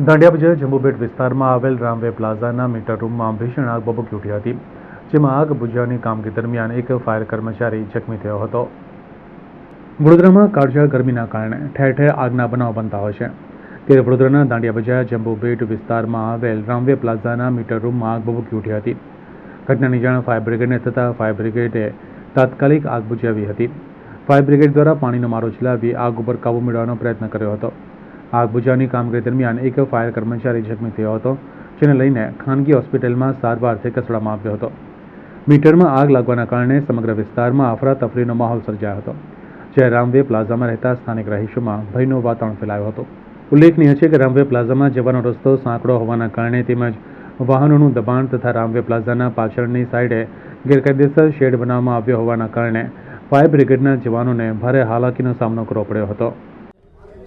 દાંડિયા બજાર જંબુબેટ વિસ્તારમાં આવેલ રામવે પ્લાઝાના મીટર રૂમમાં ભીષણ આગ ભભૂકી ઉઠી હતી, જેમાં આગ બુઝાવવાની કામગીરી દરમિયાન એક ફાયર કર્મચારી જખમી થયો હતો. વડોદરામાં કાળઝાળ ગરમીના કારણે ઠેર ઠેર આગના બનાવ બનતા હોય છે, ત્યારે વડોદરાના દાંડિયા બજાર જંબુબેટ વિસ્તારમાં આવેલ રામવે પ્લાઝાના મીટર રૂમમાં આગ ભભૂકી ઉઠી હતી. ઘટનાની જાણ ફાયર બ્રિગેડને થતાં ફાયર બ્રિગેડે તાત્કાલિક આગ બુઝાવી હતી. ફાયર બ્રિગેડ દ્વારા પાણીનો મારો ચલાવી આગ ઉપર કાબૂ મેળવવાનો પ્રયત્ન કર્યો હતો. આગ બુઝાવવાની કામગીરી દરમિયાન એક ફાયર કર્મચારી જખમી થયો હતો, જેને લઈને ખાનગી હોસ્પિટલમાં સારવારથી ખસેડવામાં આવ્યો હતો. મીટરમાં આગ લાગવાના કારણે સમગ્ર વિસ્તારમાં અફરાતફરીનો માહોલ સર્જાયો હતો, જ્યારે રામવે પ્લાઝામાં રહેતા સ્થાનિક રહીશોમાં ભયનું વાતાવરણ ફેલાયું હતું. ઉલ્લેખનીય છે કે રામવે પ્લાઝામાં જવાનો રસ્તો સાંકડો હોવાના કારણે તેમજ વાહનોનું દબાણ તથા રામવે પ્લાઝાના પાછળની સાઈડે ગેરકાયદેસર શેડ બનાવવામાં આવ્યો હોવાના કારણે ફાયર બ્રિગેડના જવાનોને ભારે હાલાકીનો સામનો કરવો પડ્યો હતો.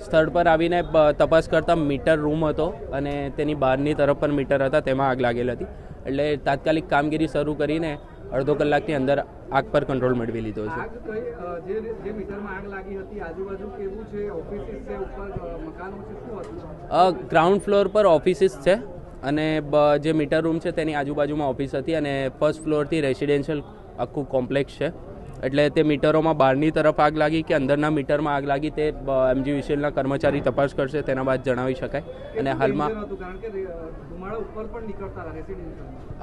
સ્થળ પર આવીને તપાસ કરતા મીટર રૂમ હતો અને તેની બહારની તરફ પણ મીટર હતા, તેમાં આગ લાગેલી હતી. એટલે તાત્કાલિક કામગીરી શરૂ કરીને અડધો કલાકની અંદર આગ પર કંટ્રોલ મેળવી લીધો છે. ગ્રાઉન્ડ ફ્લોર પર ઓફિસીસ છે અને જે મીટર રૂમ છે તેની આજુબાજુમાં ઓફિસ હતી અને ફર્સ્ટ ફ્લોરથી રેસિડેન્શિયલ આખું કોમ્પ્લેક્સ છે. એટલે તે મીટરોમાં બહારની તરફ આગ લાગી કે અંદરના મીટરમાં આગ લાગી તે MGVCLના કર્મચારી તપાસ કરશે, તેના બાદ જણાવી શકાય. અને હાલમાં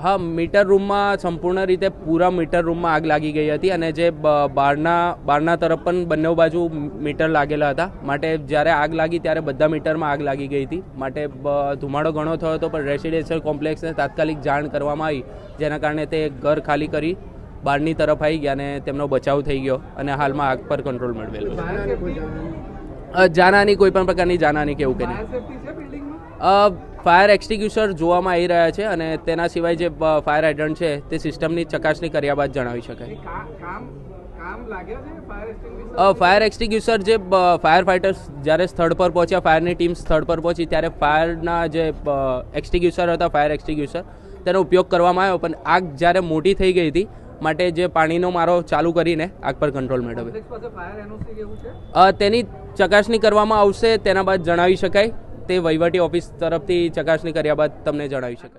હા, મીટર રૂમમાં સંપૂર્ણ રીતે પૂરા મીટર રૂમમાં આગ લાગી ગઈ હતી અને જે બહારના તરફ પણ બંને બાજુ મીટર લાગેલા હતા, માટે જ્યારે આગ લાગી ત્યારે બધા મીટરમાં આગ લાગી ગઈ હતી. માટે ધુમાડો ઘણો થયો હતો, પણ રેસિડેન્શિયલ કોમ્પ્લેક્સને તાત્કાલિક જાણ કરવામાં આવી, જેના કારણે તે ઘર ખાલી કરી બહારની તરફ આવી ગયા અને તેમનો બચાવ થઈ ગયો અને હાલમાં આગ પર કંટ્રોલ મેળવેલો છે. જાનહાની કોઈ પણ પ્રકારની જાનહાની કે એવું કે નહીં. ફાયર એક્સટિંગ્યુશર જોવામાં આવી રહ્યા છે અને તેના સિવાય જે ફાયર હાઇડ્રન્ટ છે તે સિસ્ટમની ચકાસણી કર્યા બાદ જણાવી શકાય. ફાયર એક્સટિંગ્યુશર જે ફાયર ફાઇટર્સ જ્યારે સ્થળ પર પહોંચ્યા, ફાયરની ટીમ સ્થળ પર પહોંચી ત્યારે ફાયરના જે એક્સટિંગ્યુશર હતા, ફાયર એક્સટિંગ્યુશર, તેનો ઉપયોગ કરવામાં આવ્યો, પણ આગ જ્યારે મોટી થઈ ગઈ હતી માટે જે પાણીનો મારો ચાલુ કરીને આગ પર કંટ્રોલ મેળવ્યો. તેની ચકાસણી કરવામાં આવશે, તેના બાદ જણાવી શકાય. તે વહીવટી ઓફિસ તરફથી ચકાસણી કર્યા બાદ તમને જણાવી શકાય.